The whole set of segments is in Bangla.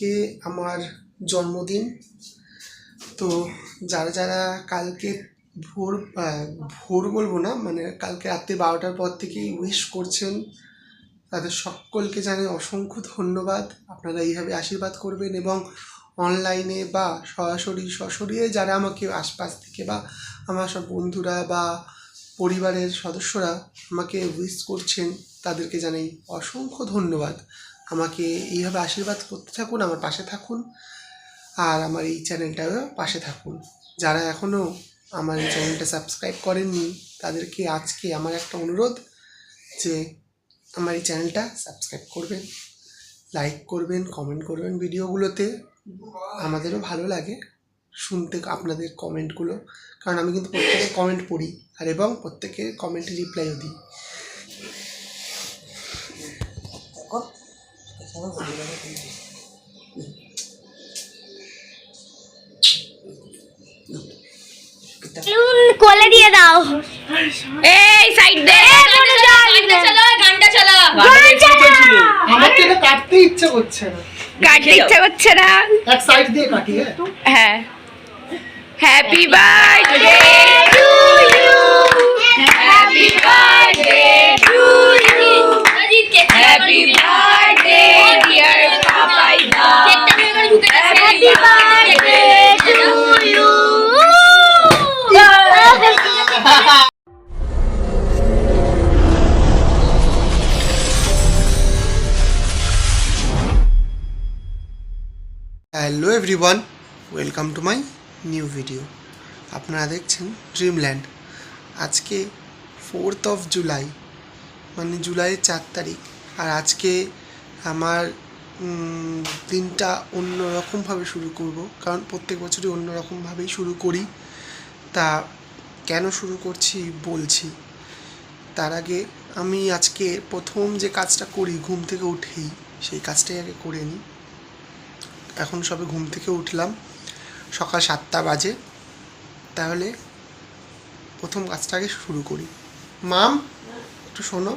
আজকে আমার জন্মদিন। তো যারা যারা কালকে ভোর ভোর বলবো না, মানে কালকে রাত্রি 12টার পর থেকেই উইশ করছেন, তাদের সকলকে জানাই অসংখ্য ধন্যবাদ। আপনারা এইভাবে আশীর্বাদ করবেন এবং অনলাইনে বা সরাসরি যারা আমাকে আশপাশ থেকে বা আমার সব বন্ধুরা বা পরিবারের সদস্যরা আমাকে উইশ করছেন, তাদেরকে জানাই অসংখ্য ধন্যবাদ। আমাকে এইভাবে আশীর্বাদ করতে থাকুন, আমার পাশে থাকুন, আর আমার এই চ্যানেলটাও পাশে থাকুন। যারা এখনও আমার এই চ্যানেলটা সাবস্ক্রাইব করেননি, তাদেরকে আজকে আমার একটা অনুরোধ যে আমার এই চ্যানেলটা সাবস্ক্রাইব করবেন, লাইক করবেন, কমেন্ট করবেন ভিডিওগুলোতে। আমাদেরও ভালো লাগে শুনতে আপনাদের কমেন্টগুলো, কারণ আমি কিন্তু প্রত্যেকের কমেন্ট পড়ি আর এবং প্রত্যেকের কমেন্টে রিপ্লাইও দিই। কোলে দিয়ে দাও, এই সাইড দে, গানটা চালা। আমার তো এটা কাটতে ইচ্ছে করছে না, এক সাইড দিয়ে কাটি। হ্যাঁ, happy birthday to you, happy birthday to you, happy birthday dear পাপাইদা, happy birthday to you. Hello everyone, welcome to my new video. আপনারা দেখছেন ড্রিমল্যান্ড। আজকে 4th of জুলাই, মানে জুলাইয়ের 4 তারিখ। আর আজকে আমার দিনটা অন্যরকমভাবে শুরু করব, কারণ প্রত্যেক বছরই অন্যরকমভাবেই শুরু করি। তা কেন শুরু করছি বলছি। তার আগে আমি আজকে প্রথম যে কাজটা করি ঘুম থেকে উঠেই, সেই কাজটাই আগে করে নিই। এখন সবে ঘুম থেকে উঠলাম, সকাল 7টা বাজে। তাহলে প্রথম কাজটাকে শুরু করি। মাম, একটু শোনো,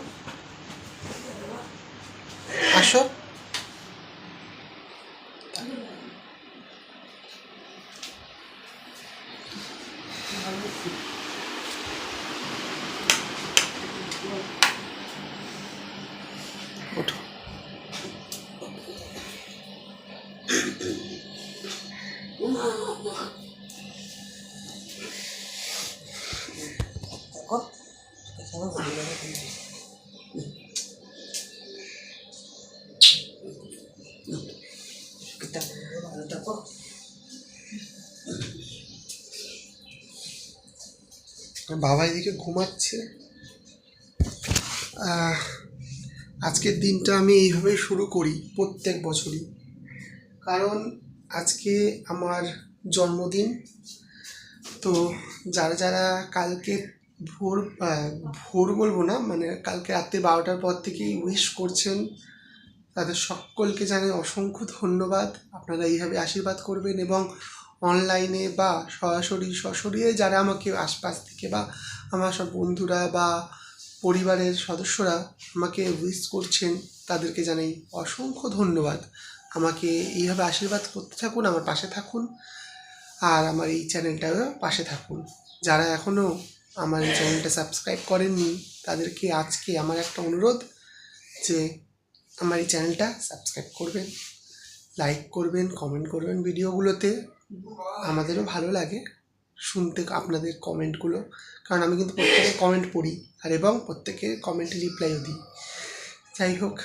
আসো। ওঠো। বাবা এদিকে ঘুমাচ্ছে। আজকের দিনটা আমি এইভাবেই শুরু করি প্রত্যেক বছরই, কারণ আজকে আমার জন্মদিন। তো যারা যারা কালকে ভোর বলবো না, মানে কালকে রাত্রি 12টার পর থেকেই উইশ করছেন, তাদের সকলকে জানাই অসংখ্য ধন্যবাদ। আপনারা এইভাবে আশীর্বাদ করবেন এবং অনলাইনে বা সরাসরি যারা আমাকে আশপাশ থেকে বা আমার সব বন্ধুরা বা পরিবারের সদস্যরা আমাকে উইশ করছেন, তাদেরকে জানাই অসংখ্য ধন্যবাদ। আমাকে এইভাবে আশীর্বাদ করতে থাকুন, আমার পাশে থাকুন, আর আমার এই চ্যানেলটাও পাশে থাকুন। যারা এখনও আমার এই চ্যানেলটা সাবস্ক্রাইব করেননি, তাদেরকে আজকে আমার একটা অনুরোধ যে আমার এই চ্যানেলটা সাবস্ক্রাইব করবেন, লাইক করবেন, কমেন্ট করবেন ভিডিওগুলোতে। আমাদেরও ভালো লাগে শুনতে আপনাদের কমেন্টগুলো, কারণ আমি কিন্তু প্রত্যেকের কমেন্ট পড়ি আর এবং প্রত্যেকের কমেন্টে রিপ্লাইও দিই। যাই হোক,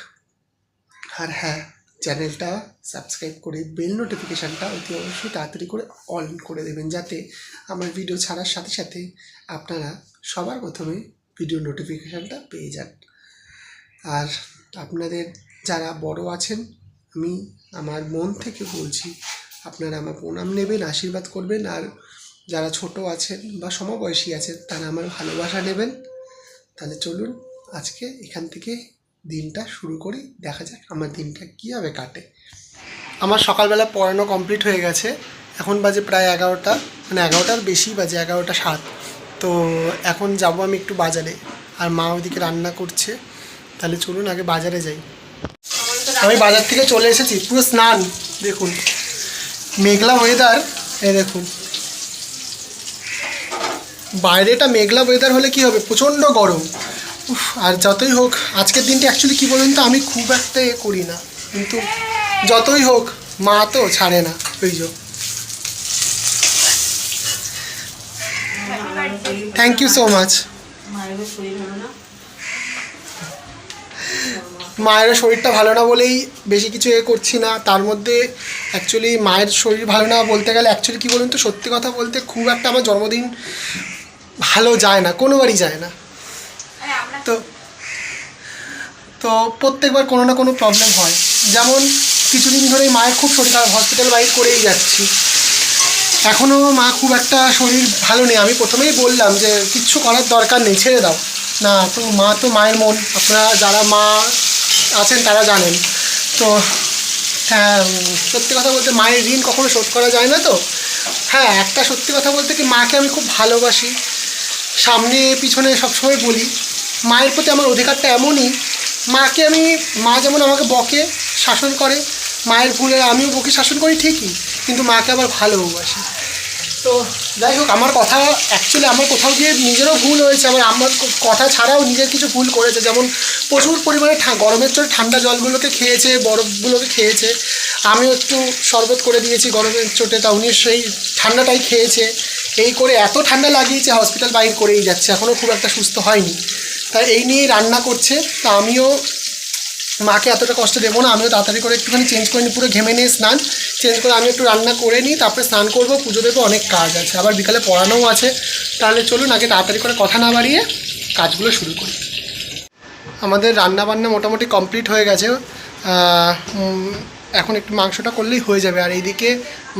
আর হ্যাঁ, চ্যানেলটা সাবস্ক্রাইব করে বেল নোটিফিকেশানটা অতি অবশ্যই তাড়াতাড়ি করে অন করে দেবেন, যাতে আমার ভিডিও ছাড়ার সাথে সাথে আপনারা সবার প্রথমে ভিডিও নোটিফিকেশানটা পেয়ে যান। আর আপনাদের যারা বড় আছেন, আমি আমার মন থেকে বলছি, আপনারা আমার প্রণাম নেবেন, আশীর্বাদ করবেন। আর যারা ছোট আছেন বা সমবয়সী আছেন, তারা আমার ভালোবাসা নেবেন। তাহলে চলুন আজকে এখান থেকে দিনটা শুরু করি, দেখা যাক আমার দিনটা কীভাবে কাটে। আমার সকালবেলা পড়ানো কমপ্লিট হয়ে গেছে, এখন বাজে প্রায় 11টা, মানে 11টার বেশি বাজে, 11টা 7। তো এখন যাব আমি একটু বাজারে, আর মা ওইদিকে রান্না করছে। তাহলে চলুন আগে বাজারে যাই। আমি বাজার থেকে চলে এসেছি, পুরো স্নান দেখুন মেঘলা ওয়েদার, এই দেখুন বাইরেটা মেঘলা ওয়েদার হলে কি হবে, প্রচণ্ড গরম। উফ, আর যতই হোক আজকের দিনটা অ্যাকচুয়ালি কী বলুন তো, আমি খুব একটা করি না, কিন্তু যতই হোক মা তো ছাড়ে না। ওই যে থ্যাংক ইউ সো মাচ। মায়েরও শরীরটা ভালো না বলেই বেশি কিছু করছি না। তার মধ্যে অ্যাকচুয়ালি মায়ের শরীর ভালো না বলতে গেলে অ্যাকচুয়ালি কী বলুন তো, সত্যি কথা বলতে খুব একটা আমার জন্মদিন ভালো যায় না, কোনোবারই যায় না। তো তো প্রত্যেকবার কোনো না কোনো প্রবলেম হয়। যেমন কিছুদিন ধরেই মায়ের খুব শরীর খারাপ, হসপিটাল বাইর করেই যাচ্ছি। এখনও মা খুব একটা শরীর ভালো নেই। আমি প্রথমেই বললাম যে কিচ্ছু করার দরকার নেই, ছেড়ে দাও না। তো মা তো মায়ের মন, আপনারা যারা মা আছেন তারা জানেন। তো হ্যাঁ, সত্যি কথা বলতে মায়ের ঋণ কখনো শোধ করা যায় না। তো হ্যাঁ, একটা সত্যি কথা বলতে কি, মাকে আমি খুব ভালোবাসি, সামনে পিছনে সবসময় বলি। মায়ের প্রতি আমার অধিকারটা এমনই, মাকে আমি, মা যেমন আমাকে বকে শাসন করে, মায়ের ভুলে আমিও বকে শাসন করি ঠিকই, কিন্তু মাকে আবার ভালোবাসি। তো যাই হোক, আমার কথা অ্যাকচুয়ালি আমার কোথাও গিয়ে নিজেরও ভুল হয়েছে, আবার আমার কথা ছাড়াও নিজের কিছু ভুল করেছে। যেমন প্রচুর পরিমাণে গরমের চোটে ঠান্ডা জলগুলোকে খেয়েছে, বরফগুলোকে খেয়েছে। আমিও একটু শরবত করে দিয়েছি গরমের চোটে, তা উনি সেই ঠান্ডাটাই খেয়েছে। এই করে এত ঠান্ডা লাগিয়েছে, হসপিটাল বাইর করেই যাচ্ছে, এখনও খুব একটা সুস্থ হয়নি। তাই এই নিয়েই রান্না করছে। তা আমিও মাকে এতটা কষ্ট দেবো না, আমিও তাড়াতাড়ি করে একটুখানি চেঞ্জ করে নিই, পুরো ঘেমে নিয়ে স্নান চেঞ্জ করে আমি একটু রান্না করে নিই, তারপরে স্নান করবো, পুজো দেবো, অনেক কাজ আছে, আবার বিকালে পড়ানোও আছে। তাহলে চলুন আগে তাড়াতাড়ি করে কথা না বাড়িয়ে কাজগুলো শুরু করি। আমাদের রান্না বান্না মোটামুটি কমপ্লিট হয়ে গেছে। এখন একটু মাংসটা করলেই হয়ে যাবে। আর এইদিকে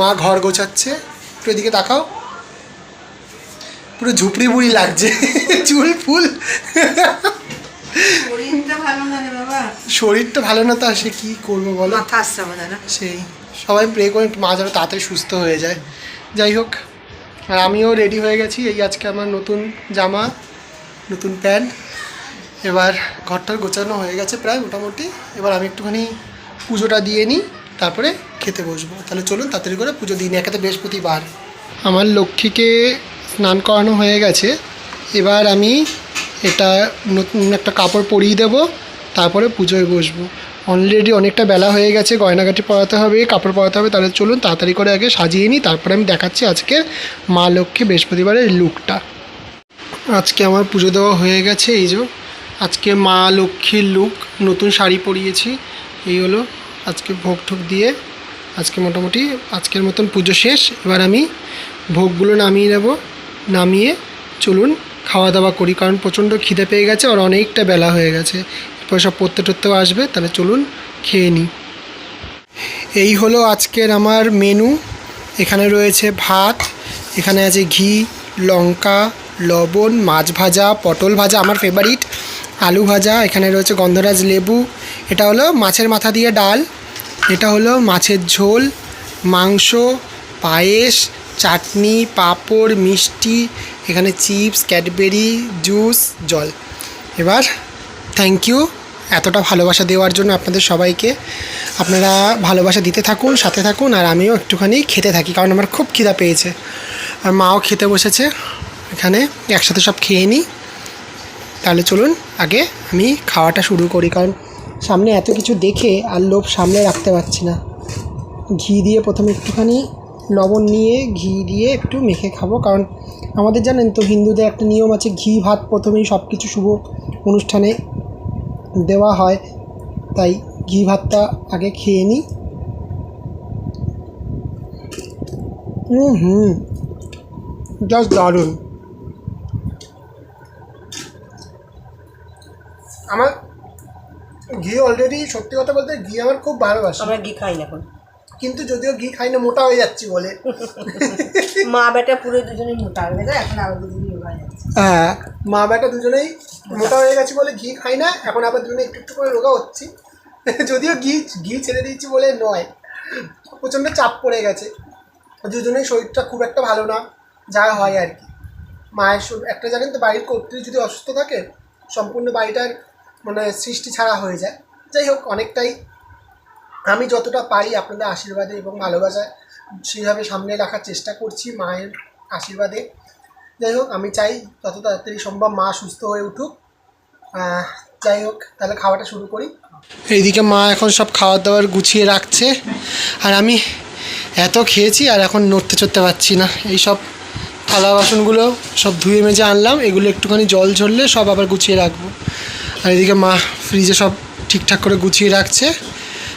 মা ঘর গোছাচ্ছে, একটু এদিকে তাকাও, পুরো ঝুপড়ি বুড়ি লাগছে, চুল ফুল। শরীরটা ভালো না রে বাবা, শরীরটা ভালো না, তো সে কী করবো বলো, মাথা আসছে আমাদের না। সেই সবাই প্রে করে মা যেন তাড়াতাড়ি সুস্থ হয়ে যায়। যাই হোক, আর আমিও রেডি হয়ে গেছি। এই আজকে আমার নতুন জামা, নতুন প্যান্ট। এবার ঘরটার গোছানো হয়ে গেছে প্রায় মোটামুটি। এবার আমি একটুখানি পুজোটা দিয়ে নিই, তারপরে খেতে বসবো। তাহলে চলুন তাড়াতাড়ি করে পুজো দিয়ে নিই, একাতে বৃহস্পতিবার। আমার লক্ষ্মীকে স্নান করানো হয়ে গেছে। এবার আমি এটা নতুন একটা কাপড় পরিয়ে দেবো, তারপরে পুজোয় বসবো। অলরেডি অনেকটা বেলা হয়ে গেছে, গয়নাগাটি পরাতে হবে, কাপড় পরাতে হবে। তাহলে চলুন তাড়াতাড়ি করে আগে সাজিয়ে নিই, তারপরে আমি দেখাচ্ছি আজকের মা লক্ষ্মী বৃহস্পতিবারের লুকটা। আজকে আমার পুজো দেওয়া হয়ে গেছে। এই যে আজকে মা লক্ষ্মীর লুক, নতুন শাড়ি পরিয়েছি। এই হলো আজকে ভোগ ঠোক দিয়ে আজকে মোটামুটি আজকের মতন পুজো শেষ। এবার আমি ভোগগুলো নামিয়ে নেব, নামিয়ে চলুন খাওয়া দাওয়া করি, কারণ প্রচণ্ড খিদে পেয়ে গেছে আর অনেকটা বেলা হয়ে গেছে। এরপর সব পড়তে টরতেও আসবে, তাহলে চলুন খেয়ে নিই। এই হলো আজকের আমার মেনু। এখানে রয়েছে ভাত, এখানে আছে ঘি, লঙ্কা, লবণ, মাছ ভাজা, পটল ভাজা আমার ফেভারিট, আলু ভাজা, এখানে রয়েছে গন্ধরাজ লেবু, এটা হলো মাছের মাথা দিয়ে ডাল, এটা হলো মাছের ঝোল, মাংস, পায়েস, চাটনি, পাঁপড়, মিষ্টি, এখানে চিপস, ক্যাডবেরি, জুস, জল। এবার থ্যাংক ইউ এতটা ভালোবাসা দেওয়ার জন্য আপনাদের সবাইকে। আপনারা ভালোবাসা দিতে থাকুন, সাথে থাকুন, আর আমিও একটুখানি খেতে থাকি, কারণ আমার খুব খিদা পেয়েছে। আর মাও খেতে বসেছে, এখানে একসাথে সব খেয়ে নিই। তাহলে চলুন আগে আমি খাওয়াটা শুরু করি, কারণ সামনে এত কিছু দেখে আর লোভ সামনে রাখতে পারছি না। ঘি দিয়ে প্রথমে একটুখানি লবণ নিয়ে ঘি দিয়ে একটু মেখে খাবো, কারণ আমাদের জানেন তো হিন্দুদের একটা নিয়ম আছে, ঘি ভাত প্রথমেই সব কিছু শুভ অনুষ্ঠানে দেওয়া হয়, তাই ঘি ভাতটা আগে খেয়ে নিই। জাস্ট দারুণ। আমার ঘি অলরেডি, সত্যি কথা বলতে ঘি আমার খুব ভালোবাসি। আমরা ঘি খাই না এখন, কিন্তু যদিও ঘি খাই না, মোটা হয়ে যাচ্ছি বলে। মা বেটা পুরো দুজনেই মোটা হয়ে গেছে, এখন আবার দুজনেই মোটা হয়ে যাচ্ছে। হ্যাঁ, মা বেটা দুজনেই মোটা হয়ে গেছি বলে ঘি খাই না, এখন আবার দুজনে একটু একটু করে রোগা হচ্ছি। যদিও ঘি ছেড়ে দিয়েছি বলে নয়, প্রচণ্ড চাপ পড়ে গেছে, দুজনেই শরীরটা খুব একটা ভালো না, যা হয় আর কি। মায়ের একটা জানেন তো, বাড়ির কর্ত্রী যদি অসুস্থ থাকে সম্পূর্ণ বাড়িটার মানে সৃষ্টি ছাড়া হয়ে যায়। যাই হোক, অনেকটাই আমি যতটা পারি আপনাদের আশীর্বাদে এবং ভালোবাসায় সেইভাবে সামনে রাখার চেষ্টা করছি মায়ের আশীর্বাদে। যাই হোক, আমি চাই যত তাড়াতাড়ি সম্ভব মা সুস্থ হয়ে উঠুক। যাই হোক, তাহলে খাওয়াটা শুরু করি। এইদিকে মা এখন সব খাবার দাবার গুছিয়ে রাখছে, আর আমি এত খেয়েছি আর এখন নড়তে চড়তে পারছি না। এই সব থালা বাসনগুলো সব ধুয়ে মেজে আনলাম, এগুলো একটুখানি জল ঝরলে সব আবার গুছিয়ে রাখবো। আর এদিকে মা ফ্রিজে সব ঠিকঠাক করে গুছিয়ে রাখছে।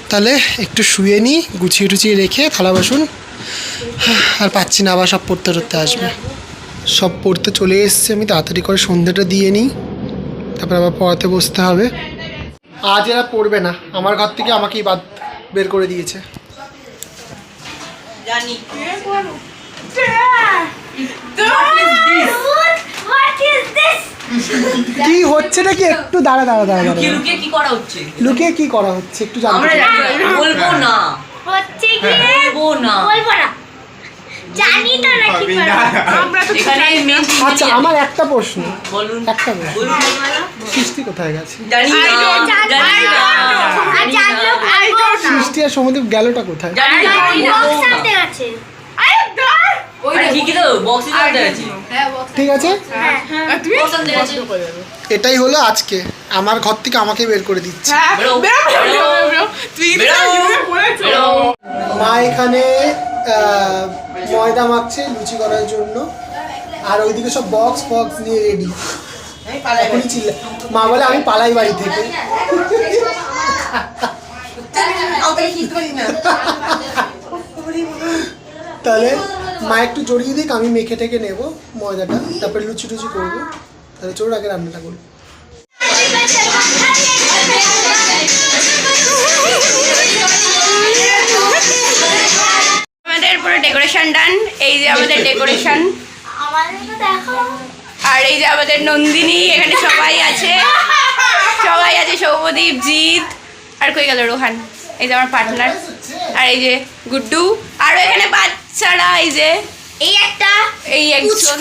তাহলে একটু শুয়ে নিই, গুছিয়ে টুছিয়ে রেখে থালা বাসন। আর পাচ্ছি না, আবার সব পড়তে টরতে আসবে। সব পড়তে চলে এসছে, আমি তাড়াতাড়ি করে সন্ধ্যেটা দিয়ে নিই, তারপর আবার পড়াতে বসতে হবে। আজ এরা পড়বে না, আমার ঘর থেকে আমাকেই বাদ বের করে দিয়েছে। জানি কি হচ্ছে নাকি একটু দাঁড়া দাঁড়া দাঁড়া দাঁড়া লুকিয়ে কি করা হচ্ছে? লুকিয়ে কি করা হচ্ছে একটু জানতে আমরা চাই। বলবো না, হচ্ছে কি বলবো না। বলবো না, জানি তো না কি করব। আমরা তো এখানে মেন আচ্ছা, আমার একটা প্রশ্ন, বলুন, একটা প্রশ্ন, বলুন। সৃষ্টি কোথায় গেছে? জানি না, জানি না, আর জানলো বলবো না। সৃষ্টি আর সমুদ্র গেলটা কোথায়? জানি না, বক্স আনতে গেছে। আরে ঠিকই তো, বক্সে চলতে আছে। ঠিক আছে, বক্স আনতে গেছে। এটাই হলো আজকে আমার ঘর থেকে আমাকে বের করে দিচ্ছে। বেরো, বেরো। মা এখানে ময়দা মাখছে লুচি করার জন্য, আর ওইদিকে সব বক্স ফক্স নিয়ে রেডি। এখনই চিল্লা, মা বলে আমি পালাই বাড়ি থেকে। তাহলে মা একটু জড়িয়ে দিক, আমি মেখে টেকে নেবো ময়দাটা, তারপরে লুচি টুচি করবো। তাহলে চোর আগে রান্নাটা করবো। আমাদের পুরো ডেকোরেশন ডান। এই যে আমাদের ডেকোরেশন, আমাদেরকে দেখো। আর এই যে আমাদের নন্দিনী, এখানে সবাই আছে, সবাই আছে, সৌমদীপ, জিৎ, আর কই গেল রোহান, এই যে আমার পার্টনার, আর এই যে গুড্ডু, আর এখানে বাচ্চারা, এই যে এই একটা এই একজন।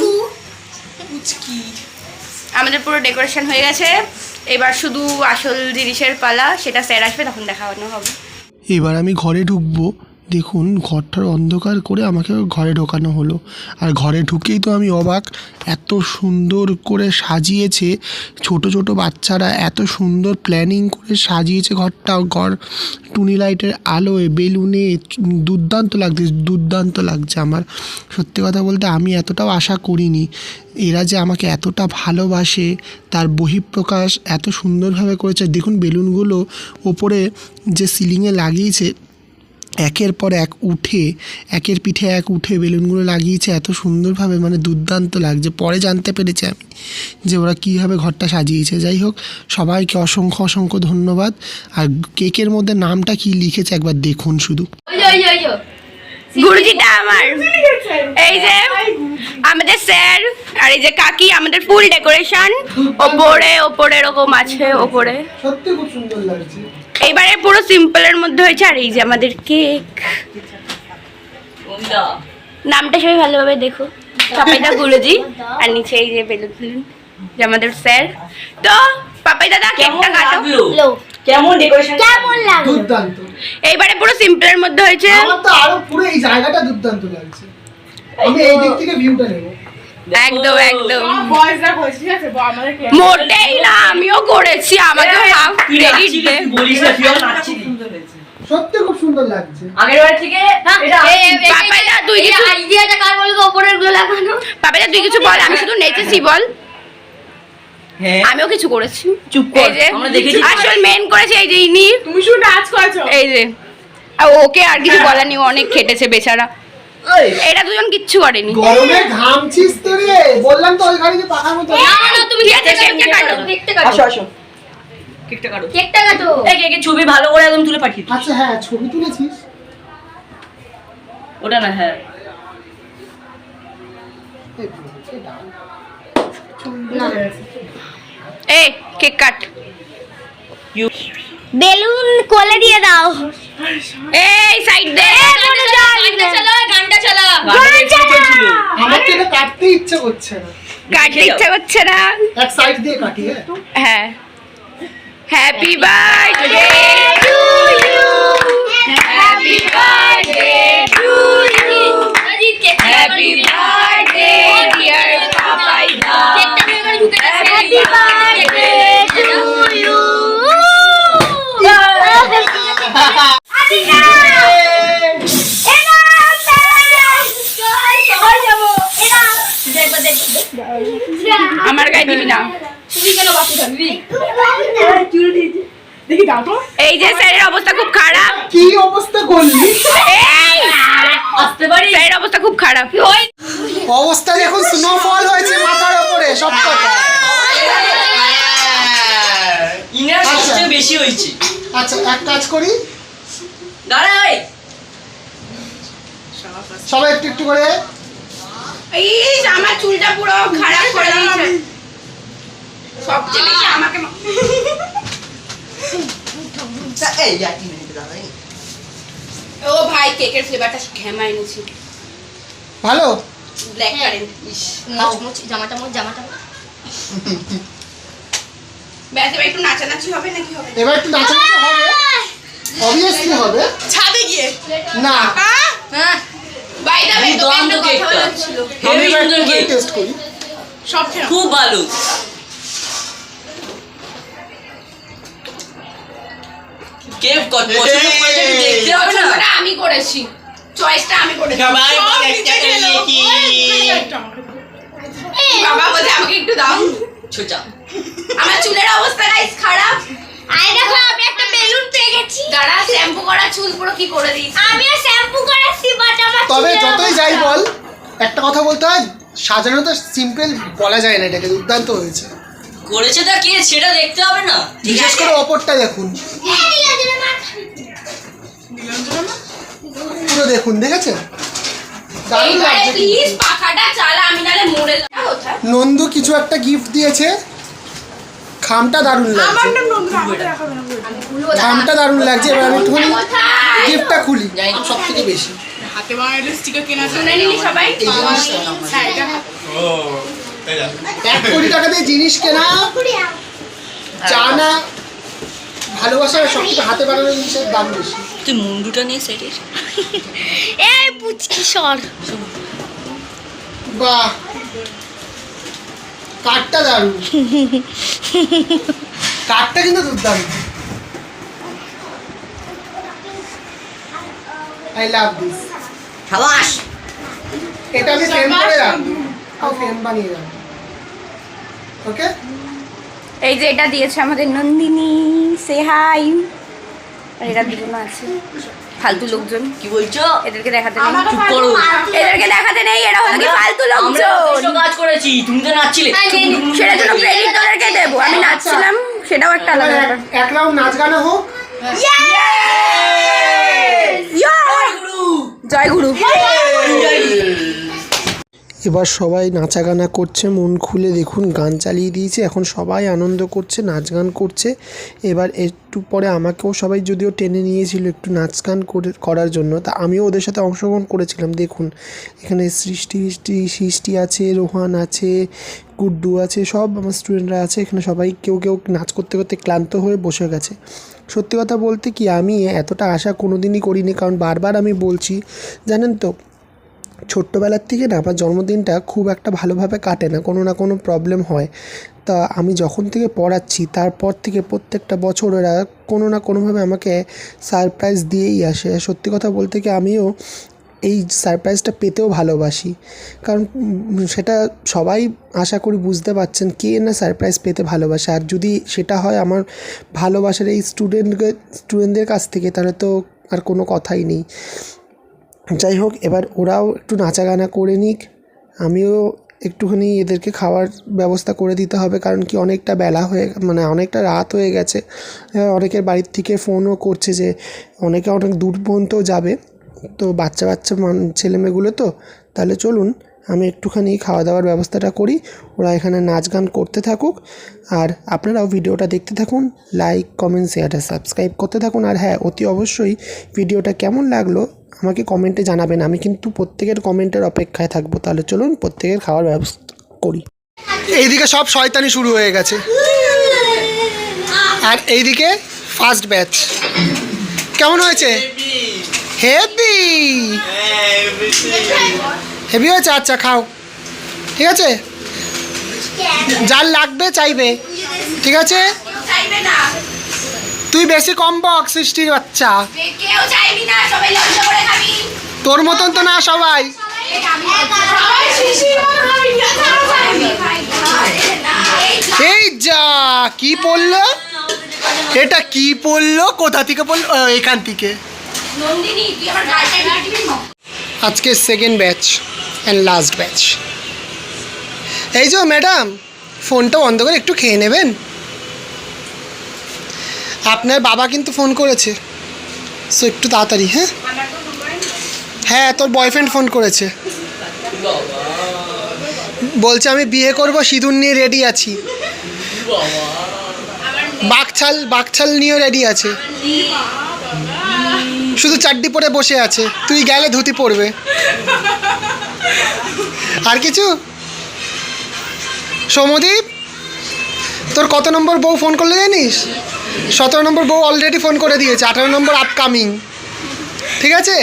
পুচকু। আমাদের পুরো ডেকোরেশন হয়ে গেছে, এবার শুধু আসল জিনিসের পালা, সেটা স্যার আসবে তখন দেখানো হবে। এবার আমি ঘরে ঢুকবো। দেখুন, ঘরটার অন্ধকার করে আমাকে ঘরে ঢোকানো হলো, আর ঘরে ঢুকেই তো আমি অবাক, এত সুন্দর করে সাজিয়েছে। ছোট ছোট বাচ্চারা এত সুন্দর প্ল্যানিং করে সাজিয়েছে ঘরটা। ঘর টুনি লাইটের আলোয়, বেলুনে দুর্দান্ত লাগছে, দুর্দান্ত লাগছে। আমার সত্যি কথা বলতে আমি এতটাও আশা করিনি এরা যে আমাকে এতটা ভালোবাসে, তার বহিঃপ্রকাশ এত সুন্দরভাবে করেছে। দেখুন বেলুনগুলো ওপরে যে সিলিংয়ে লাগিয়েছে, একের পর এক উঠে, একের পিঠে এক উঠে বেলুনগুলো লাগিয়েছে এত সুন্দরভাবে, মানে দুর্দান্ত লাগছে। পরে জানতে পেরেছি আমি যে ওরা কীভাবে ঘরটা সাজিয়েছে। যাই হোক, সবাইকে অসংখ্য অসংখ্য ধন্যবাদ। আর কেকের মধ্যে নামটা কি লিখেছে একবার দেখুন শুধু। গুরুজিটা আমার, এই যে আমাদের স্যার, আর এই যে কাকি, আমাদের ফুল ডেকোরেশন। ওপরে ওপরে এরকম আছে, ওপরে সত্যি খুব সুন্দর লাগছে। এইবারে পুরো সিম্পলের মধ্যে হয়েছে। আর এই যে আমাদের কেক, নামটা সবাই ভালোভাবে দেখো, পাপাইদা গুরুজি, আর নিচে এই যে বেলুন ফেলুন যে আমাদের স্যার। তো পাপাই দাদা কেকটা কাটো। লো কেমন ডেকোরেশন, কেমন লাগলো? দুর্দান্ত। এইবারে পুরো সিম্পলের মধ্যে হয়েছে। আমার তো আরো পুরো এই জায়গাটা দুর্দান্ত লাগছে। আমি এই দিক থেকে ভিউটা নেব। একদম একদম মোটেই না, আমিও করেছি, আমাকে হাফ ক্রেডিট দে। বলিস না, তুইও নাচছিলি। সত্যি খুব সুন্দর লাগছে। আগের বার থেকে পাপাইদা তুই কিছু, আইডিয়াটা কার বলতো উপরের গুলো লাগানো? পাপাইদা তুই কিছু বল, আমি শুধু নেচেছি বল। হ্যাঁ, আমিও কিছু করেছি। চুপ কর, এই যে আমরা দেখেছি। আসল মেন করেছে এই যে ইনি, তুমি শুধু নাচ করেছো। এই যে। আর ওকে আর কিছু বলার নেই, অনেক খেটেছে বেচারা। এটা দুজন কিচ্ছু করেনি। গরমে ঘামছিস তো রে, বললাম তো ওই গাড়িতে পাখার মতো। তুমি কেকটা কাটো। কেকটা কাটো। আসো আসো, কেকটা কাটো। কেকটা কাটো। এই কেকের ছবি ভালো করে একদম তুলে পাঠিয়ে দিস। আচ্ছা হ্যাঁ, ছবি তুলেছিস? ওটা না, হ্যাঁ এই কেক কাট। বেলুন কোলে দিয়ে দাও। এই সাইড দে। গানটা চালা, গানটা চালা। গানটা চলছিল। আমার তো এটা কাটতে ইচ্ছে করছে না। কাটতে ইচ্ছা করছে না। এক সাইড দিয়ে কাটি। হ্যাঁ, হ্যাঁ, happy birthday to you, Happy birthday to you. Happy birthday dear Papaida. Happy birthday to you. আমার গায়ে দিবি না। এই যে স্যারের অবস্থা খুব খারাপ। কি অবস্থা করলি? স্যারের অবস্থা খুব খারাপ। অবস্থা দেখুন, স্নোফল হয়েছে মাথার উপরে সব কথা। ইনার সবচেয়ে বেশি হয়েছে। আচ্ছা এক কাজ করি, দাঁড়াই সবাই একটু একটু করে। এই আমার চুলটা পুরো খারাপ করে দিয়েছে। সবচেয়ে বেশি আমাকে এই এক মিনিট দাঁড়াই। ও ভাই কেকের ফ্লেভারটা ঘেমা এনেছি। ভালো ব্ল্যাক কারেন্ট। জামাটা ব্যাস এবার একটু নাচানাচি হবে নাকি হবে? এবার একটু নাচানাচি হবে, অবভিয়াসলি হবে। ছাদে গিয়ে না বাই দা ওয়ে দাম তো কেকটা ছিল আমি হেভি এবার সুন্দর একটু কেক, টেস্ট করি। সব খেলাম। খুব ভালো। কেক কত পছন্দ করেছে একটু দেখতে হবে না? পছন্দটা আমি করেছি, চয়েসটা আমি করেছি। সবাই বল একটা করে কি বাবা বলে আমাকে একটু দাও। ছোটা আমার চুলের অবস্থা গাইস খারাপ। আই দেখো আমি একটা বেলুন পেয়ে গেছি। দাঁড়া শ্যাম্পু করা চুল পুরো কি করে দিয়েছি। আমিও শ্যাম্পু করেছি বাট আমার তবে চুলের যতই অবস্থা যাই খারাপ। বল, একটা কথা বলতে হয়, সাজানো তো সিম্পল বলা যায় না, এটাকে দুর্দান্ত হয়েছে। করেছে তা কি সেটা দেখতে হবে না? বিশেষ করে ওপরটা দেখুন, পুরো দেখুন, দেখেছেন? দারুণ এইবারে লাগছে প্লিজ কিন্তু। পাখাটা চালা, আমি নালে মরে যাব। কোথায় নন্দু কিছু একটা গিফট দিয়েছে, খামটা দারুণ লাগছে, খামটা দারুণ লাগছে। এবার আমি একটুখানি গিফটটা খুলি, জানি না। সব থেকে বেশি শুনে নিলি সবাই? এই জিনিসটা 1 কোটি টাকা দিয়ে জিনিস কেনা জানা, ভালোবাসার সব থেকে হাতে বানানো জিনিসের দাম বেশি। তুই মুন্ডুটা নিয়ে সেটিস এই পুচকি সর। বাহ, কাঠটা দারুণ, কাঠটা কিন্তু দুর্দান্ত। I love this. খালাস। এটা আমি ফ্রেম করে রাখবো, আমি ফ্রেম বানিয়ে রাখবো। ওকে, এই যে এটা দিয়েছে আমাদের নন্দিনী, সে হাই। আর এরা দুজন আছে ফালতু লোকজন, কি বলছো? এদেরকে দেখাতে নেই। চুপ করো। এদেরকে দেখাতে নেই, এরা হলো কি ফালতু আমরা লোকজন। তো কাজ করেছি, তুমি তো নাচছিলে। সেটার জন্য ক্রেডিট তোদেরকে দেবো, আমি নাচছিলাম সেটাও একটা আলাদা ব্যাপার। এক রাউন্ড নাচ গানা হোক। জয় গুরু। এবার সবাই নাচা গানা করছে, মন খুলে দেখুন, গান চালিয়ে দিয়েছে, এখন সবাই আনন্দ করছে, নাচ গান করছে। এবার একটু পরে আমাকেও সবাই যদিও টেনে নিয়েছিল একটু নাচ গান করার জন্য, তা আমিও ওদের সাথে অংশগ্রহণ করেছিলাম। দেখুন এখানে সৃষ্টি আছে, রোহান আছে, গুড্ডু আছে, সব আমার স্টুডেন্টরা আছে এখানে। সবাই কেউ কেউ নাচ করতে করতে ক্লান্ত হয়ে বসে গেছে। সত্যি কথা বলতে কি, আমি এতটা আশা কোনো দিনই করিনি, কারণ বারবার আমি বলছি, জানেন তো, ছোট্টোবেলার থেকে না আমার জন্মদিনটা খুব একটা ভালোভাবে কাটে না, কোনো না কোনো প্রবলেম হয়। তা আমি যখন থেকে পড়াচ্ছি তারপর থেকে প্রত্যেকটা বছর ওরা কোনো না কোনোভাবে আমাকে সারপ্রাইজ দিয়েই আসে। সত্যি কথা বলতে কি, আমিও এই সারপ্রাইজটা পেতেও ভালোবাসি, কারণ সেটা সবাই আশা করি বুঝতে পারছেন, কে না সারপ্রাইজ পেতে ভালোবাসে। আর যদি সেটা হয় আমার ভালোবাসার এই স্টুডেন্টদের কাছ থেকে, তাহলে তো আর কোনো কথাই নেই। যাই হোক, এবার ওরাও একটু নাচা গানা করে নিক, আমিও একটুখানি এদেরকে খাওয়ার ব্যবস্থা করে দিতে হবে, কারণ কি অনেকটা বেলা হয়ে, মানে অনেকটা রাত হয়ে গেছে। অনেকের বাড়ির থেকে ফোনও করছে যে অনেকে অনেক দূর পর্যন্তও যাবে, তো বাচ্চা ছেলেমেয়েগুলো তো। তাহলে চলুন আমি একটুখানি খাওয়া দাওয়ার ব্যবস্থাটা করি, ওরা এখানে নাচ গান করতে থাকুক, আর আপনারাও ভিডিওটা দেখতে থাকুন, লাইক কমেন্ট শেয়ার আর সাবস্ক্রাইব করতে থাকুন। আর হ্যাঁ, অতি অবশ্যই ভিডিওটা কেমন লাগলো আমাকে কমেন্টে জানাবেন, আমি কিন্তু প্রত্যেকের কমেন্টের অপেক্ষায় থাকবো। তাহলে চলুন প্রত্যেকের খাওয়ার ব্যবস্থা করি। এইদিকে সব শয়তানি শুরু হয়ে গেছে, আর এইদিকে ফার্স্ট ব্যাচ কেমন হয়েছে? হেভি হেভি হয়েছে। আচ্ছা খাও, ঠিক আছে? যার লাগবে চাইবে, ঠিক আছে? চাইবে না, তুই বেশি কম বক, সৃষ্টির বাচ্চা। কেউ চাইবি না, সবাই লজ্জা করে খাবি। তোর মতন তো না সবাই। এই যা কি পড়লো, এটা কি পড়লো, কোথা থেকে পড়লো? এখান থেকে। নন্দিনী তুই আমার গালটা টিপি না। আজকে second batch and last batch. এই যে ম্যাডাম, ফোনটা বন্ধ করে একটু খেয়ে নেবেন। আপনার বাবা কিন্তু ফোন করেছে, সো একটু তাড়াতাড়ি। হ্যাঁ হ্যাঁ, তোর বয়ফ্রেন্ড ফোন করেছে, বলছে আমি বিয়ে করব, সিঁদুর নিয়ে রেডি আছি। বাকছাল নিয়েও রেডি আছে, শুধু চাড্ডি পরে বসে আছে। তুই গেলে ধুতি পরবে। আর কিছু? সৌমদীপ, তোর কত নম্বর বউ ফোন করলে জানিস? 17 নম্বর বউ অলরেডি ফোন করে দিয়েছে, 18 নম্বর আপকামিং, ঠিক আছে?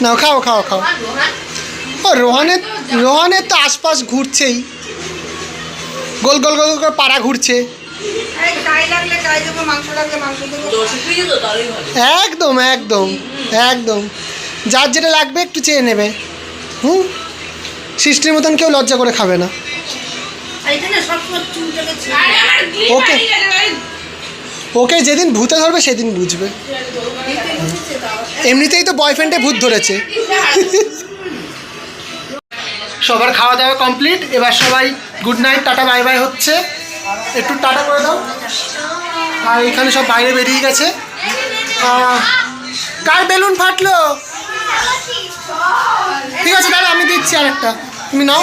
নাও খাও খাও খাও। ও রোহানের তো আশপাশ ঘুরছেই, গোল গোল গোল করে পাড়া ঘুরছে। একদম একদম একদম, যার যেটা লাগবে একটু চেয়ে নেবে। সৃষ্টির মতন কেউ লজ্জা করে খাবে না। ওকে ওকে যেদিন ভূতে ধরবে সেদিন বুঝবে। এমনিতেই তো বয়ফ্রেন্ডে ভূত ধরেছে। সবার খাওয়া দাওয়া কমপ্লিট, এবার সবাই good night, tata bye bye হচ্ছে। একটু টাটা করে দাও। আর এখানে সব বাইরে বেরিয়ে গেছে। কার বেলুন ফাটলো? ঠিক আছে দাদা, আমি দিচ্ছি আর একটা, তুমি নাও।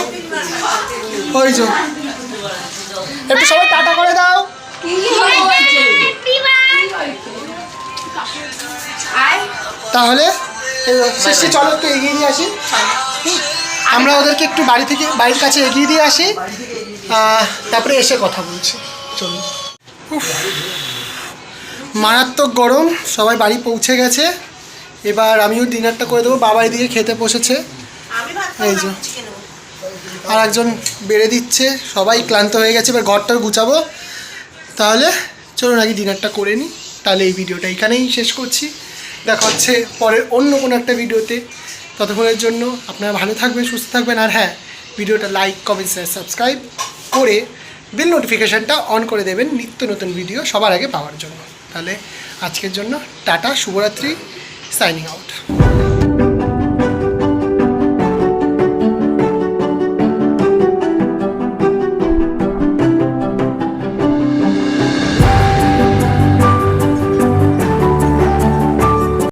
ওই যে একটু সবাই টাটা করে দাও। তাহলে সৃষ্টি চলো একটু এগিয়ে দিয়ে আসি, আমরা ওদেরকে একটু বাড়ির কাছে এগিয়ে দিয়ে আসি, তারপরে এসে কথা বলছি। চলুন। মারাত্মক গরম, সবাই বাড়ি পৌঁছে গেছে। এবার আমিও ডিনারটা করে দেবো, বাবা এদিকে খেতে বসেছে। এই যে আর একজন বেড়ে দিচ্ছে, সবাই ক্লান্ত হয়ে গেছে, এবার ঘরটা গুছাবো। তাহলে চলুন আগে ডিনারটা করে নিই, তাহলে এই ভিডিওটা এখানেই শেষ করছি। দেখা হচ্ছে পরের অন্য কোনো একটা ভিডিওতে। ততক্ষণের জন্য আপনারা ভালো থাকবেন, সুস্থ থাকবেন। আর হ্যাঁ, ভিডিওটা লাইক, কমেন্ট, শেয়ার, সাবস্ক্রাইব করে বেল নোটিফিকেশানটা অন করে দেবেন নিত্য নতুন ভিডিও সবার আগে পাওয়ার জন্য। তাহলে আজকের জন্য টাটা, শুভরাত্রি, সাইনিং আউট।